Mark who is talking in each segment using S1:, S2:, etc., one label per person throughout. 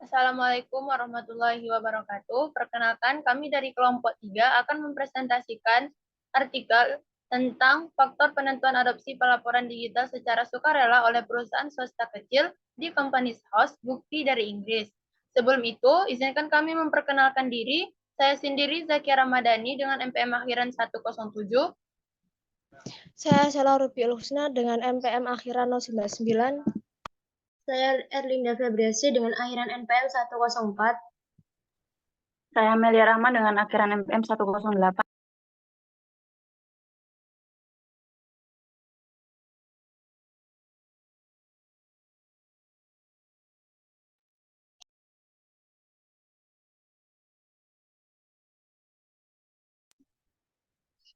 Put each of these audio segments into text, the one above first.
S1: Assalamualaikum warahmatullahi wabarakatuh. Perkenalkan, kami dari kelompok 3 akan mempresentasikan artikel tentang faktor penentuan adopsi pelaporan digital secara sukarela oleh perusahaan swasta kecil di Companies House, bukti dari Inggris. Sebelum itu, izinkan kami memperkenalkan diri. Saya sendiri Zakia Ramadhani dengan MPM akhiran 107.
S2: Saya Sela Rubiul Husna dengan MPM akhiran 099.
S3: Saya Erlinda Febriasi dengan akhiran NPM 104.
S4: Saya Melia Rahman dengan akhiran MPM 108.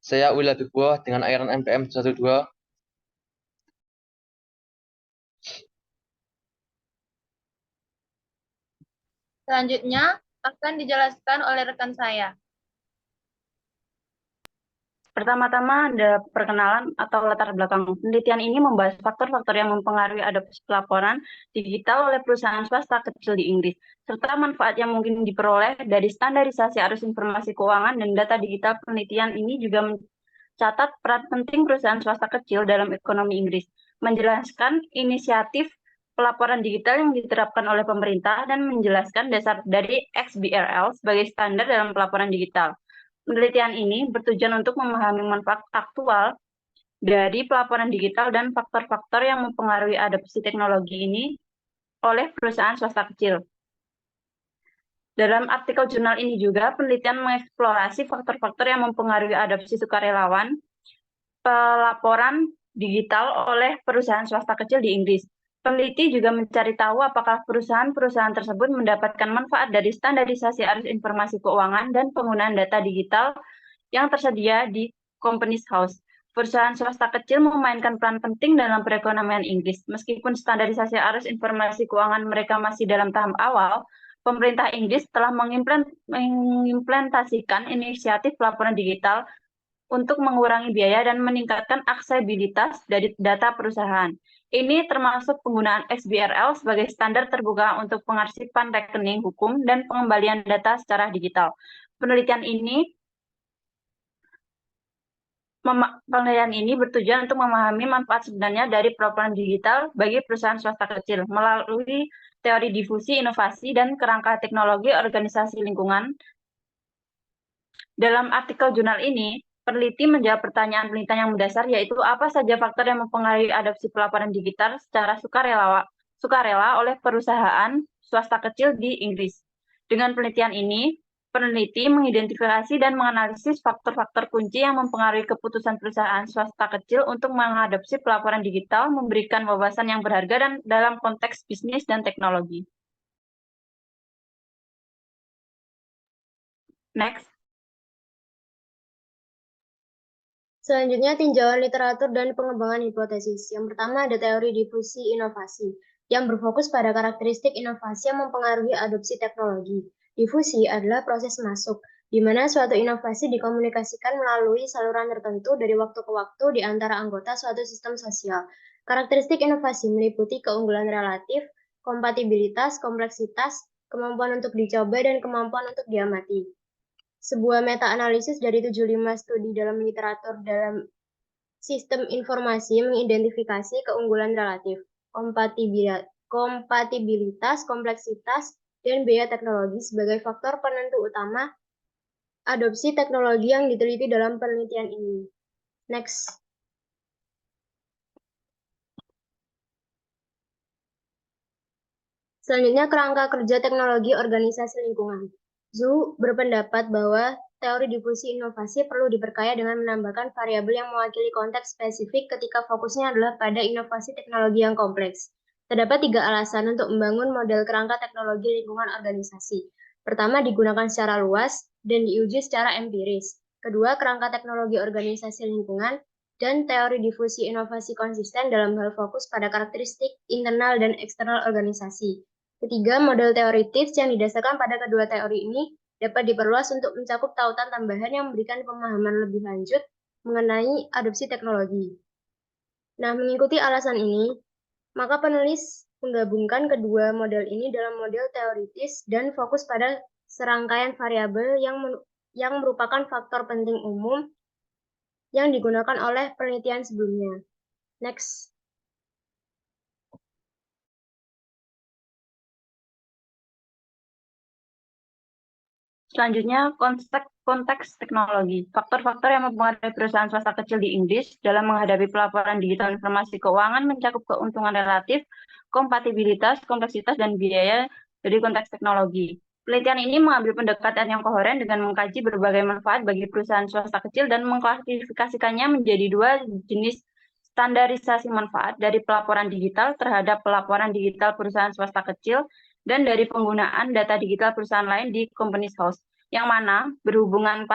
S5: Saya Will Habibullah dengan akhiran NPM 12.
S1: Selanjutnya akan dijelaskan oleh rekan saya.
S4: Pertama-tama ada perkenalan atau latar belakang. Penelitian ini membahas faktor-faktor yang mempengaruhi adopsi pelaporan digital oleh perusahaan swasta kecil di Inggris, serta manfaat yang mungkin diperoleh dari standarisasi arus informasi keuangan dan data digital. Penelitian ini juga mencatat peran penting perusahaan swasta kecil dalam ekonomi Inggris, menjelaskan inisiatif pelaporan digital yang diterapkan oleh pemerintah, dan menjelaskan dasar dari XBRL sebagai standar dalam pelaporan digital. Penelitian ini bertujuan untuk memahami manfaat aktual dari pelaporan digital dan faktor-faktor yang mempengaruhi adopsi teknologi ini oleh perusahaan swasta kecil. Dalam artikel jurnal ini juga, penelitian mengeksplorasi faktor-faktor yang mempengaruhi adopsi sukarelawan pelaporan digital oleh perusahaan swasta kecil di Inggris. Peneliti juga mencari tahu apakah perusahaan-perusahaan tersebut mendapatkan manfaat dari standarisasi arus informasi keuangan dan penggunaan data digital yang tersedia di Companies House. Perusahaan swasta kecil memainkan peran penting dalam perekonomian Inggris. Meskipun standarisasi arus informasi keuangan mereka masih dalam tahap awal, pemerintah Inggris telah mengimplementasikan inisiatif pelaporan digital untuk mengurangi biaya dan meningkatkan aksesibilitas dari data perusahaan. Ini termasuk penggunaan XBRL sebagai standar terbuka untuk pengarsipan rekening hukum dan pengembalian data secara digital. Penelitian ini bertujuan untuk memahami manfaat sebenarnya dari pelaporan digital bagi perusahaan swasta kecil melalui teori difusi inovasi dan kerangka teknologi organisasi lingkungan. Dalam artikel jurnal ini, peneliti menjawab pertanyaan penelitian yang mendasar, yaitu apa saja faktor yang mempengaruhi adopsi pelaporan digital secara sukarela oleh perusahaan swasta kecil di Inggris. Dengan penelitian ini, peneliti mengidentifikasi dan menganalisis faktor-faktor kunci yang mempengaruhi keputusan perusahaan swasta kecil untuk mengadopsi pelaporan digital, memberikan wawasan yang berharga dan dalam konteks bisnis dan teknologi. Next.
S3: Selanjutnya, tinjauan literatur dan pengembangan hipotesis. Yang pertama ada teori difusi inovasi, yang berfokus pada karakteristik inovasi yang mempengaruhi adopsi teknologi. Difusi adalah proses masuk, di mana suatu inovasi dikomunikasikan melalui saluran tertentu dari waktu ke waktu di antara anggota suatu sistem sosial. Karakteristik inovasi meliputi keunggulan relatif, kompatibilitas, kompleksitas, kemampuan untuk dicoba, dan kemampuan untuk diamati. Sebuah meta-analisis dari 75 studi dalam literatur dalam sistem informasi mengidentifikasi keunggulan relatif, kompatibilitas, kompleksitas, dan biaya teknologi sebagai faktor penentu utama adopsi teknologi yang diteliti dalam penelitian ini. Next. Selanjutnya, kerangka kerja teknologi organisasi lingkungan. Zhu berpendapat bahwa teori difusi inovasi perlu diperkaya dengan menambahkan variabel yang mewakili konteks spesifik ketika fokusnya adalah pada inovasi teknologi yang kompleks. Terdapat 3 alasan untuk membangun model kerangka teknologi lingkungan organisasi. Pertama, digunakan secara luas dan diuji secara empiris. Kedua, kerangka teknologi organisasi lingkungan dan teori difusi inovasi konsisten dalam hal fokus pada karakteristik internal dan eksternal organisasi. Ketiga, model teori TIFS yang didasarkan pada kedua teori ini dapat diperluas untuk mencakup tautan tambahan yang memberikan pemahaman lebih lanjut mengenai adopsi teknologi. Nah, mengikuti alasan ini, maka penulis menggabungkan kedua model ini dalam model teoritis dan fokus pada serangkaian variabel yang merupakan faktor penting umum yang digunakan oleh penelitian sebelumnya. Next.
S4: Selanjutnya, konteks teknologi. Faktor-faktor yang mempengaruhi perusahaan swasta kecil di Inggris dalam menghadapi pelaporan digital informasi keuangan mencakup keuntungan relatif, kompatibilitas, kompleksitas, dan biaya dari konteks teknologi. Penelitian ini mengambil pendekatan yang koheren dengan mengkaji berbagai manfaat bagi perusahaan swasta kecil dan mengklasifikasikannya menjadi dua jenis standarisasi manfaat dari pelaporan digital terhadap pelaporan digital perusahaan swasta kecil dan dari penggunaan data digital perusahaan lain di companies house, yang mana berhubungan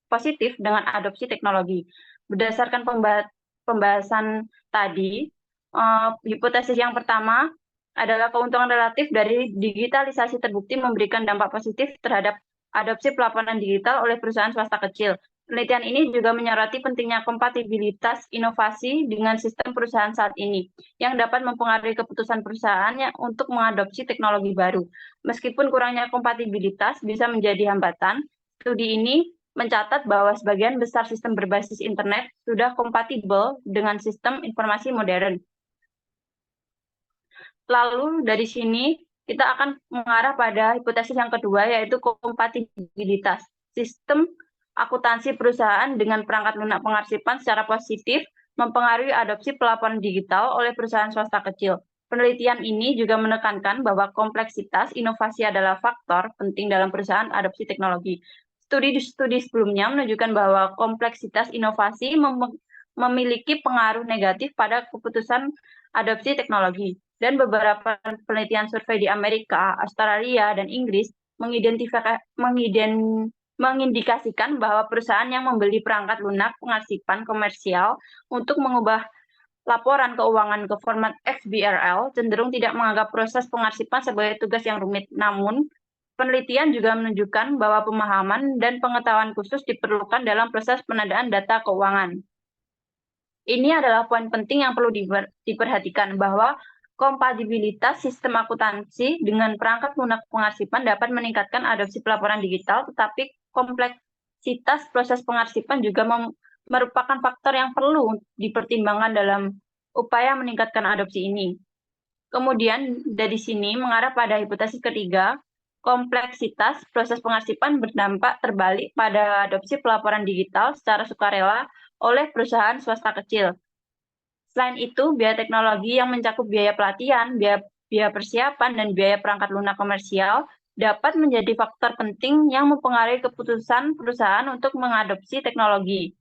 S4: positif dengan adopsi teknologi. Berdasarkan pembahasan tadi, hipotesis yang pertama adalah keuntungan relatif dari digitalisasi terbukti memberikan dampak positif terhadap adopsi pelaporan digital oleh perusahaan swasta kecil. Penelitian ini juga menyoroti pentingnya kompatibilitas inovasi dengan sistem perusahaan saat ini, yang dapat mempengaruhi keputusan perusahaannya untuk mengadopsi teknologi baru. Meskipun kurangnya kompatibilitas bisa menjadi hambatan, studi ini mencatat bahwa sebagian besar sistem berbasis internet sudah kompatibel dengan sistem informasi modern. Lalu dari sini kita akan mengarah pada hipotesis yang kedua, yaitu kompatibilitas. Sistem akuntansi perusahaan dengan perangkat lunak pengarsipan secara positif mempengaruhi adopsi pelaporan digital oleh perusahaan swasta kecil. Penelitian ini juga menekankan bahwa kompleksitas inovasi adalah faktor penting dalam perusahaan adopsi teknologi. Studi sebelumnya menunjukkan bahwa kompleksitas inovasi memiliki pengaruh negatif pada keputusan adopsi teknologi. Dan beberapa penelitian survei di Amerika, Australia, dan Inggris mengindikasikan bahwa perusahaan yang membeli perangkat lunak pengarsipan komersial untuk mengubah laporan keuangan ke format XBRL cenderung tidak menganggap proses pengarsipan sebagai tugas yang rumit. Namun, penelitian juga menunjukkan bahwa pemahaman dan pengetahuan khusus diperlukan dalam proses penandaan data keuangan. Ini adalah poin penting yang perlu diperhatikan, bahwa kompatibilitas sistem akuntansi dengan perangkat lunak pengarsipan dapat meningkatkan adopsi pelaporan digital, tetapi kompleksitas proses pengarsipan juga merupakan faktor yang perlu dipertimbangkan dalam upaya meningkatkan adopsi ini. Kemudian dari sini mengarah pada hipotesis ketiga, kompleksitas proses pengarsipan berdampak terbalik pada adopsi pelaporan digital secara sukarela oleh perusahaan swasta kecil. Selain itu, biaya teknologi yang mencakup biaya pelatihan, biaya persiapan, dan biaya perangkat lunak komersial dapat menjadi faktor penting yang mempengaruhi keputusan perusahaan untuk mengadopsi teknologi.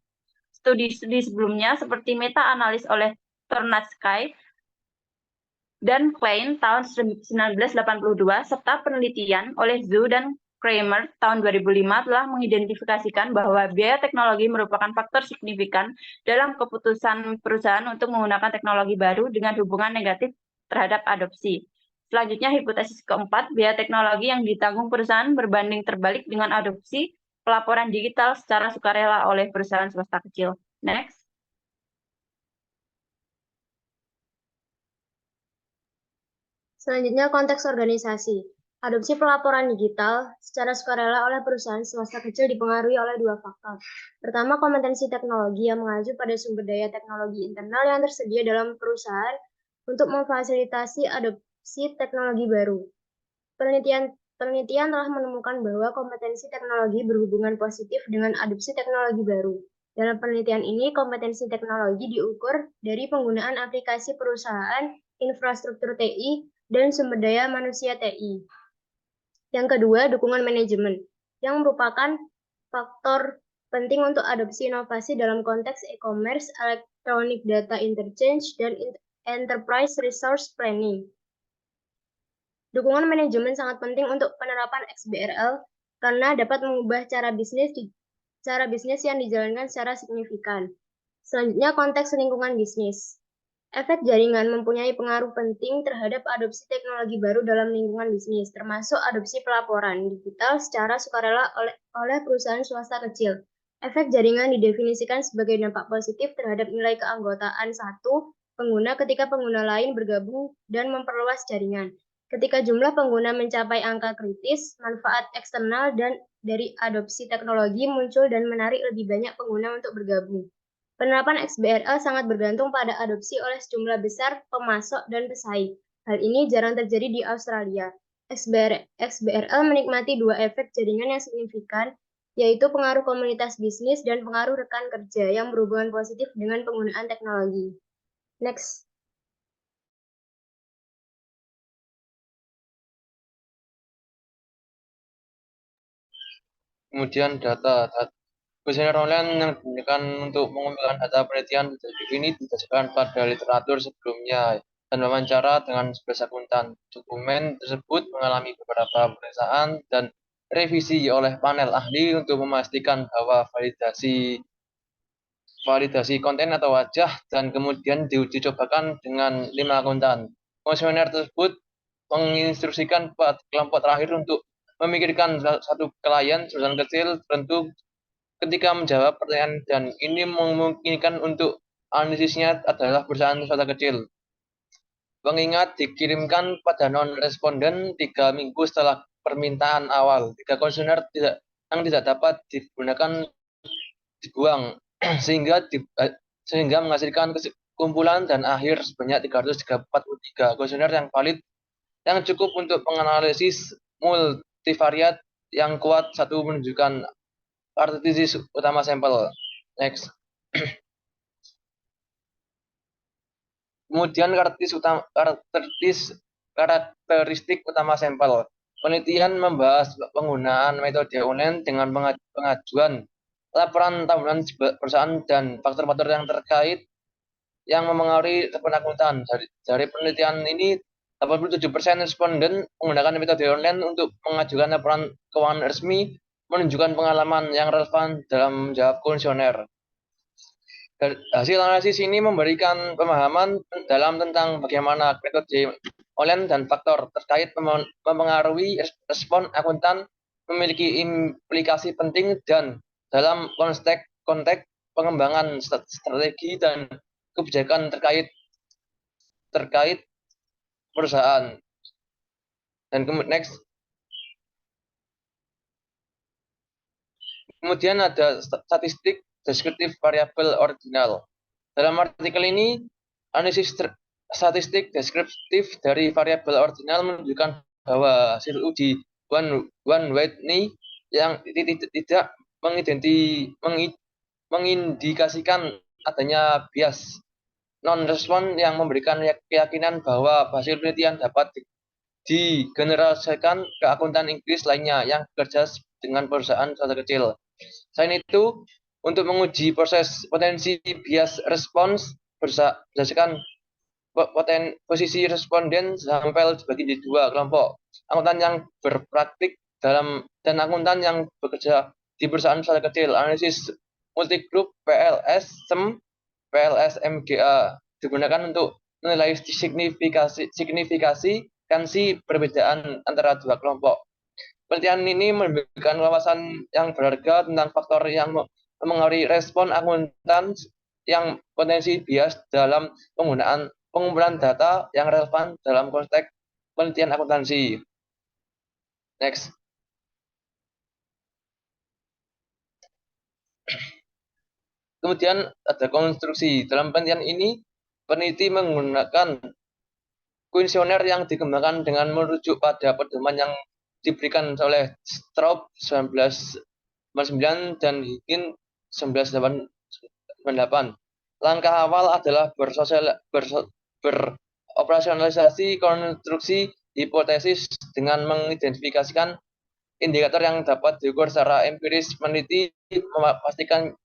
S4: Studi-studi sebelumnya seperti meta-analis oleh Tornadzkai dan Klein tahun 1982 serta penelitian oleh Zhu dan Kramer tahun 2005 telah mengidentifikasikan bahwa biaya teknologi merupakan faktor signifikan dalam keputusan perusahaan untuk menggunakan teknologi baru dengan hubungan negatif terhadap adopsi. Selanjutnya, hipotesis keempat, biaya teknologi yang ditanggung perusahaan berbanding terbalik dengan adopsi pelaporan digital secara sukarela oleh perusahaan swasta kecil. Next.
S3: Selanjutnya, konteks organisasi. Adopsi pelaporan digital secara sukarela oleh perusahaan swasta kecil dipengaruhi oleh dua faktor. Pertama, kompetensi teknologi yang mengacu pada sumber daya teknologi internal yang tersedia dalam perusahaan untuk memfasilitasi adopsi teknologi baru. Penelitian telah menemukan bahwa kompetensi teknologi berhubungan positif dengan adopsi teknologi baru. Dalam penelitian ini, kompetensi teknologi diukur dari penggunaan aplikasi perusahaan, infrastruktur TI, dan sumber daya manusia TI. Yang kedua, dukungan manajemen, yang merupakan faktor penting untuk adopsi inovasi dalam konteks e-commerce, electronic data interchange, dan enterprise resource planning. Dukungan manajemen sangat penting untuk penerapan XBRL karena dapat mengubah cara bisnis yang dijalankan secara signifikan. Selanjutnya, konteks lingkungan bisnis. Efek jaringan mempunyai pengaruh penting terhadap adopsi teknologi baru dalam lingkungan bisnis, termasuk adopsi pelaporan digital secara sukarela oleh perusahaan swasta kecil. Efek jaringan didefinisikan sebagai dampak positif terhadap nilai keanggotaan satu pengguna ketika pengguna lain bergabung dan memperluas jaringan. Ketika jumlah pengguna mencapai angka kritis, manfaat eksternal dan dari adopsi teknologi muncul dan menarik lebih banyak pengguna untuk bergabung. Penerapan XBRL sangat bergantung pada adopsi oleh sejumlah besar pemasok dan pesaing. Hal ini jarang terjadi di Australia. XBRL menikmati dua efek jaringan yang signifikan, yaitu pengaruh komunitas bisnis dan pengaruh rekan kerja yang berhubungan positif dengan penggunaan teknologi. Next.
S5: Kemudian data. Kuesioner online yang digunakan untuk mengumpulkan data penelitian ini didasarkan pada literatur sebelumnya dan wawancara dengan 11 akuntan. Dokumen tersebut mengalami beberapa pemeriksaan dan revisi oleh panel ahli untuk memastikan bahwa validasi konten atau wajah dan kemudian diuji cobakan dengan 5 akuntan. Kuesioner tersebut menginstruksikan kelompok terakhir untuk memikirkan satu klien perusahaan kecil tertentu ketika menjawab pertanyaan dan ini memungkinkan untuk analisisnya adalah perusahaan swasta kecil. Pengingat dikirimkan pada non-responden 3 minggu setelah permintaan awal. 3 kuesioner yang tidak dapat digunakan dibuang sehingga menghasilkan kumpulan dan akhir sebanyak 343 kuesioner yang valid yang cukup untuk menganalisis multivariat yang kuat satu menunjukkan karakteristik utama sampel. Next. Kemudian karakteristik utama sampel. Penelitian membahas penggunaan metode online dengan pengajuan laporan tahunan perusahaan dan faktor-faktor yang terkait yang memengaruhi akuntan. Dari penelitian ini, 87% responden menggunakan metode online untuk mengajukan laporan keuangan resmi, menunjukkan pengalaman yang relevan dalam menjawab kuesioner. Hasil analisis ini memberikan pemahaman dalam tentang bagaimana metode online dan faktor terkait mempengaruhi respon akuntan memiliki implikasi penting dan dalam konteks pengembangan strategi dan kebijakan terkait perusahaan. Dan next. Kemudian ada statistik deskriptif variabel ordinal. Dalam artikel ini, analisis statistik deskriptif dari variabel ordinal menunjukkan bahwa hasil uji one Whitney yang tidak mengindikasikan adanya bias non-respon yang memberikan keyakinan bahwa hasil penelitian dapat digeneralisasikan ke akuntan Inggris lainnya yang bekerja dengan perusahaan swasta kecil. Selain itu, untuk menguji potensi bias respons berdasarkan posisi responden sampel dibagi di 2 kelompok. Akuntan yang berpraktik dan akuntan yang bekerja di perusahaan swasta kecil. Analisis multigroup PLS-MGA digunakan untuk menilai signifikansi perbedaan antara 2 kelompok. Penelitian ini memberikan wawasan yang berharga tentang faktor yang mengaruhi respon akuntan yang potensi bias dalam pengumpulan data yang relevan dalam konteks penelitian akuntansi. Next. Kemudian ada konstruksi. Dalam penelitian ini, peneliti menggunakan kuesioner yang dikembangkan dengan merujuk pada pedoman yang diberikan oleh Straub 1999 dan Higgins 1988. Langkah awal adalah beroperasionalisasi konstruksi hipotesis dengan mengidentifikasikan indikator yang dapat diukur secara empiris. Peneliti memastikan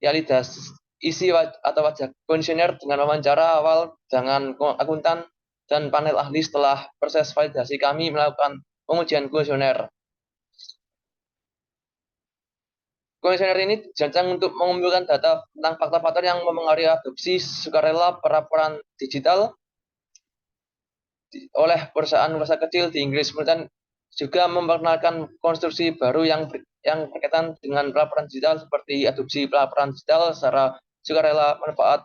S5: realitas isi atau wajah kuesioner dengan wawancara awal dengan akuntan dan panel ahli. Setelah proses validasi, kami melakukan pengujian kuesioner. Kuesioner ini dirancang untuk mengumpulkan data tentang faktor-faktor yang mempengaruhi adopsi sukarela pelaporan digital oleh perusahaan swasta kecil di Inggris. Kemudian juga memperkenalkan konstruksi baru yang berkaitan dengan pelaporan digital seperti adopsi pelaporan digital secara sukarela, manfaat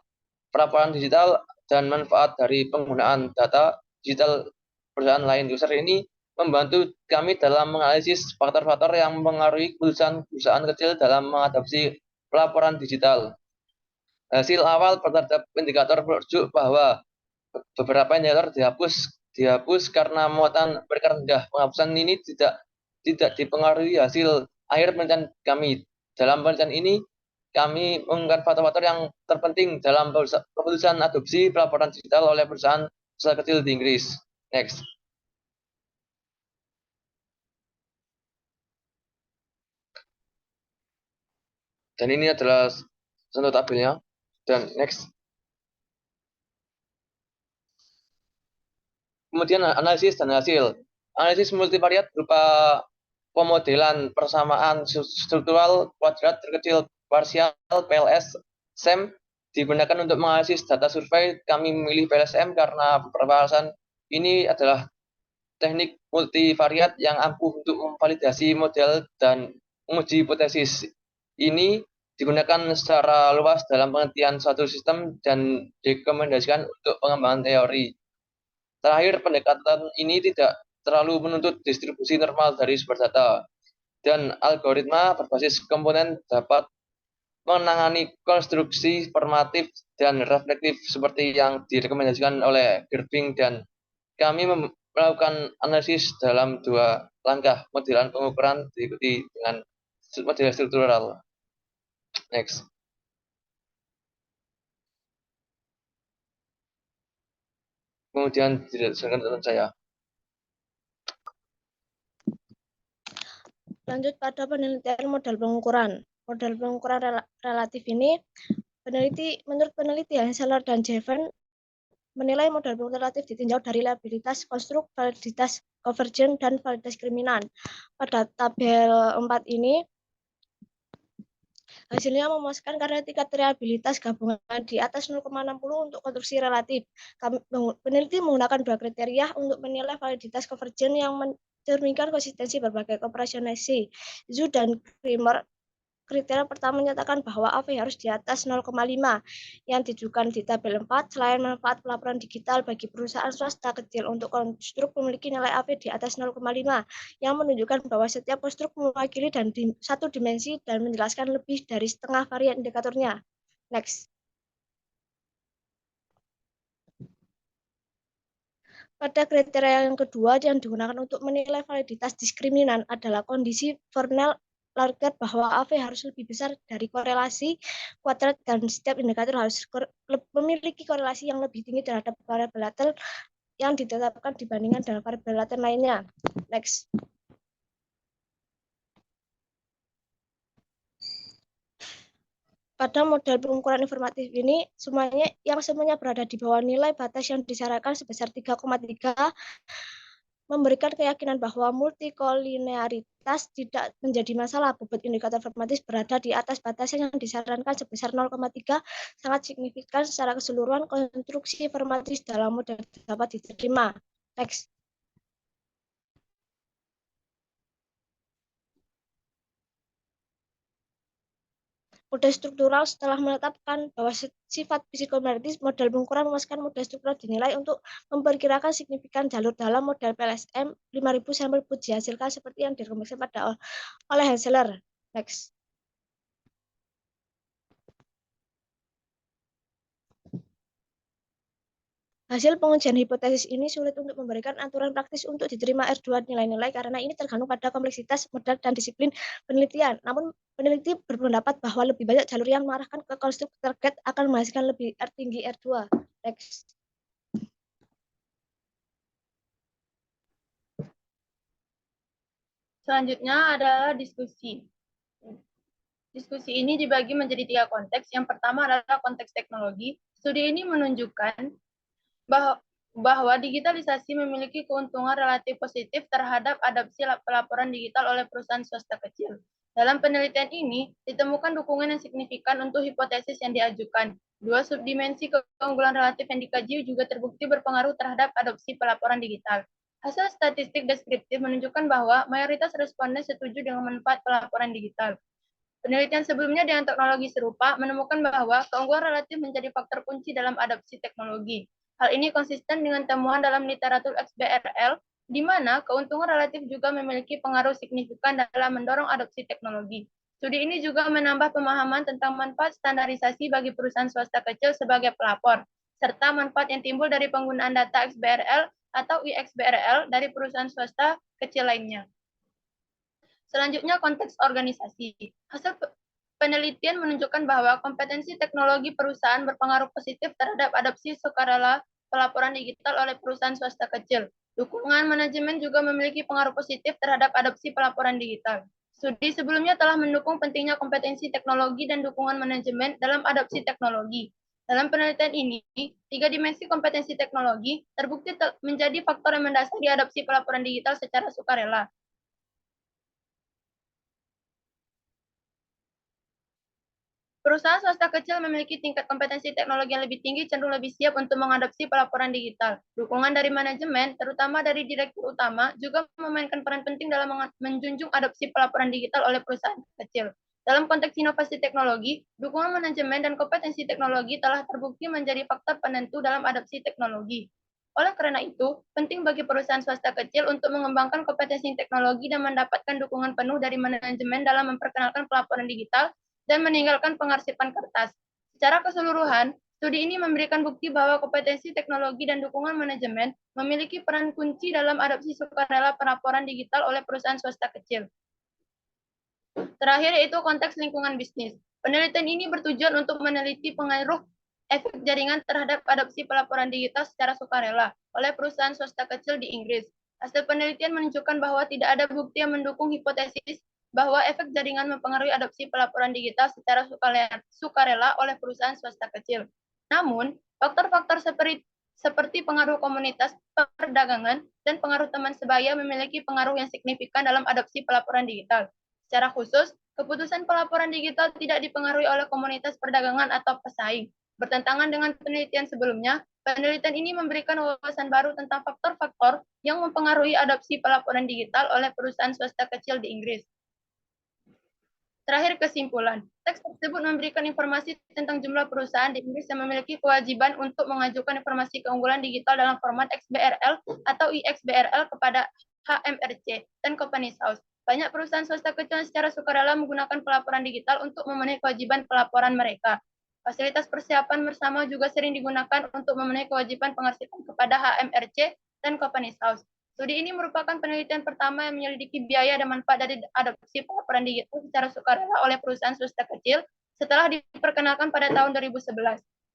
S5: pelaporan digital, dan manfaat dari penggunaan data digital perusahaan lain. User ini membantu kami dalam menganalisis faktor-faktor yang mempengaruhi keputusan perusahaan kecil dalam mengadopsi pelaporan digital. Hasil awal terhadap indikator menunjuk bahwa beberapa indikator dihapus karena muatan mereka rendah. Penghapusan ini tidak dipengaruhi hasil akhir penelitian kami. Dalam penelitian ini, kami mengungkapkan faktor-faktor yang terpenting dalam keputusan adopsi pelaporan digital oleh perusahaan kecil di Inggris. Next. Dan ini adalah contoh tabelnya. Dan next. Kemudian analisis dan hasil. Analisis multivariat berupa pemodelan persamaan struktural kuadrat terkecil parsial PLS SEM digunakan untuk menganalisis data survei. Kami memilih PLSM karena beberapa alasan. Ini adalah teknik multivariat yang ampuh untuk memvalidasi model dan menguji hipotesis. Ini digunakan secara luas dalam pengertian suatu sistem dan direkomendasikan untuk pengembangan teori. Terakhir, pendekatan ini tidak terlalu menuntut distribusi normal dari sumber data, dan algoritma berbasis komponen dapat menangani konstruksi formatif dan reflektif seperti yang direkomendasikan oleh Gerbing, dan kami melakukan analisis dalam 2 langkah. Modelan pengukuran diikuti dengan model struktural. Next. Kemudian dijelaskan teman saya.
S2: Lanjut pada penelitian model pengukuran. Model pengukuran relatif ini menurut peneliti Henseler dan Jeven menilai model pengukuran relatif ditinjau dari reliabilitas konstruk, validitas konvergen, dan validitas diskriminan. Pada tabel 4 ini hasilnya memuaskan karena tingkat reliabilitas gabungan di atas 0,60 untuk konstruksi relatif. Peneliti menggunakan 2 kriteria untuk menilai validitas konvergen yang mencerminkan konsistensi berbagai operasionalisasi. Zhu dan Kramer. Kriteria pertama menyatakan bahwa AV harus di atas 0,5 yang ditujukan di tabel 4. Selain manfaat pelaporan digital bagi perusahaan swasta kecil untuk konstruk memiliki nilai AV di atas 0,5 yang menunjukkan bahwa setiap konstruk mewakili satu dimensi dan menjelaskan lebih dari setengah varian indikatornya. Next. Pada kriteria yang kedua yang digunakan untuk menilai validitas diskriminan adalah kondisi Fornell-Larcher bahwa AV harus lebih besar dari korelasi kuadrat dan setiap indikator harus memiliki korelasi yang lebih tinggi terhadap variabel laten yang ditetapkan dibandingkan dengan variabel laten lainnya. Next. Pada model pengukuran informatif ini, semuanya berada di bawah nilai batas yang disarankan sebesar 3,3, memberikan keyakinan bahwa multikolinearitas tidak menjadi masalah. Bobot indikator informatif berada di atas batas yang disarankan sebesar 0,3, sangat signifikan secara keseluruhan konstruksi informatif dalam model dapat diterima. Next. Model struktural setelah menetapkan bahwa sifat psikometris model pengukuran memuaskan, model struktural dinilai untuk memperkirakan signifikan jalur dalam model PLSM 5000 sampel put dihasilkan seperti yang direkomendasikan oleh Henseler. Next. Hasil pengujian hipotesis ini sulit untuk memberikan aturan praktis untuk diterima R2 nilai-nilai karena ini tergantung pada kompleksitas model dan disiplin penelitian. Namun peneliti berpendapat bahwa lebih banyak jalur yang mengarahkan ke konstruk target akan menghasilkan lebih tinggi R2. Next.
S1: Selanjutnya adalah diskusi. Diskusi ini dibagi menjadi 3 konteks. Yang pertama adalah konteks teknologi. Studi ini menunjukkan bahwa digitalisasi memiliki keuntungan relatif positif terhadap adopsi pelaporan digital oleh perusahaan swasta kecil. Dalam penelitian ini, ditemukan dukungan yang signifikan untuk hipotesis yang diajukan. 2 subdimensi keunggulan relatif yang dikaji juga terbukti berpengaruh terhadap adopsi pelaporan digital. Hasil statistik deskriptif menunjukkan bahwa mayoritas responden setuju dengan manfaat pelaporan digital. Penelitian sebelumnya dengan teknologi serupa menemukan bahwa keunggulan relatif menjadi faktor kunci dalam adopsi teknologi. Hal ini konsisten dengan temuan dalam literatur XBRL, di mana keuntungan relatif juga memiliki pengaruh signifikan dalam mendorong adopsi teknologi. Studi ini juga menambah pemahaman tentang manfaat standarisasi bagi perusahaan swasta kecil sebagai pelapor, serta manfaat yang timbul dari penggunaan data XBRL atau IXBRL dari perusahaan swasta kecil lainnya. Selanjutnya, konteks organisasi. Hasil penelitian menunjukkan bahwa kompetensi teknologi perusahaan berpengaruh positif terhadap adopsi sukarela pelaporan digital oleh perusahaan swasta kecil. Dukungan manajemen juga memiliki pengaruh positif terhadap adopsi pelaporan digital. Studi sebelumnya telah mendukung pentingnya kompetensi teknologi dan dukungan manajemen dalam adopsi teknologi. Dalam penelitian ini, 3 dimensi kompetensi teknologi terbukti menjadi faktor yang mendasari adopsi pelaporan digital secara sukarela. Perusahaan swasta kecil memiliki tingkat kompetensi teknologi yang lebih tinggi, cenderung lebih siap untuk mengadopsi pelaporan digital. Dukungan dari manajemen, terutama dari direktur utama, juga memainkan peran penting dalam menjunjung adopsi pelaporan digital oleh perusahaan kecil. Dalam konteks inovasi teknologi, dukungan manajemen dan kompetensi teknologi telah terbukti menjadi faktor penentu dalam adopsi teknologi. Oleh karena itu, penting bagi perusahaan swasta kecil untuk mengembangkan kompetensi teknologi dan mendapatkan dukungan penuh dari manajemen dalam memperkenalkan pelaporan digital dan meninggalkan pengarsipan kertas. Secara keseluruhan, studi ini memberikan bukti bahwa kompetensi teknologi dan dukungan manajemen memiliki peran kunci dalam adopsi sukarela pelaporan digital oleh perusahaan swasta kecil. Terakhir yaitu konteks lingkungan bisnis. Penelitian ini bertujuan untuk meneliti pengaruh efek jaringan terhadap adopsi pelaporan digital secara sukarela oleh perusahaan swasta kecil di Inggris. Hasil penelitian menunjukkan bahwa tidak ada bukti yang mendukung hipotesis bahwa efek jaringan mempengaruhi adopsi pelaporan digital secara sukarela oleh perusahaan swasta kecil. Namun, faktor-faktor seperti pengaruh komunitas, perdagangan, dan pengaruh teman sebaya memiliki pengaruh yang signifikan dalam adopsi pelaporan digital. Secara khusus, keputusan pelaporan digital tidak dipengaruhi oleh komunitas perdagangan atau pesaing. Bertentangan dengan penelitian sebelumnya, penelitian ini memberikan wawasan baru tentang faktor-faktor yang mempengaruhi adopsi pelaporan digital oleh perusahaan swasta kecil di Inggris. Terakhir, kesimpulan. Teks tersebut memberikan informasi tentang jumlah perusahaan di Inggris yang memiliki kewajiban untuk mengajukan informasi keunggulan digital dalam format XBRL atau IXBRL kepada HMRC dan Companies House. Banyak perusahaan swasta kecil secara sukarela menggunakan pelaporan digital untuk memenuhi kewajiban pelaporan mereka. Fasilitas persiapan bersama juga sering digunakan untuk memenuhi kewajiban pengarsipan kepada HMRC dan Companies House. Studi ini merupakan penelitian pertama yang menyelidiki biaya dan manfaat dari adopsi pelaporan digital secara sukarela oleh perusahaan swasta kecil setelah diperkenalkan pada tahun 2011.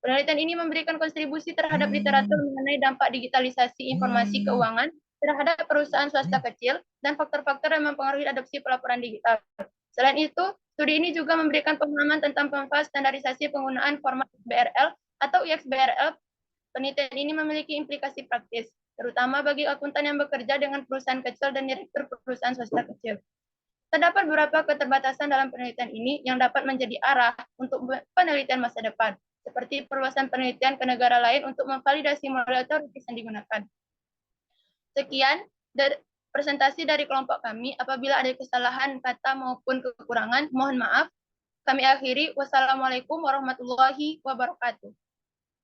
S1: Penelitian ini memberikan kontribusi terhadap literatur mengenai dampak digitalisasi informasi keuangan terhadap perusahaan swasta kecil dan faktor-faktor yang mempengaruhi adopsi pelaporan digital. Selain itu, studi ini juga memberikan pemahaman tentang manfaat standarisasi penggunaan format XBRL atau IXBRL. Penelitian ini memiliki implikasi praktis, terutama bagi akuntan yang bekerja dengan perusahaan kecil dan direktur perusahaan swasta kecil. Terdapat beberapa keterbatasan dalam penelitian ini yang dapat menjadi arah untuk penelitian masa depan, seperti perluasan penelitian ke negara lain untuk memvalidasi model teoritis yang digunakan. Sekian presentasi dari kelompok kami. Apabila ada kesalahan kata maupun kekurangan, mohon maaf. Kami akhiri. Wassalamualaikum warahmatullahi wabarakatuh.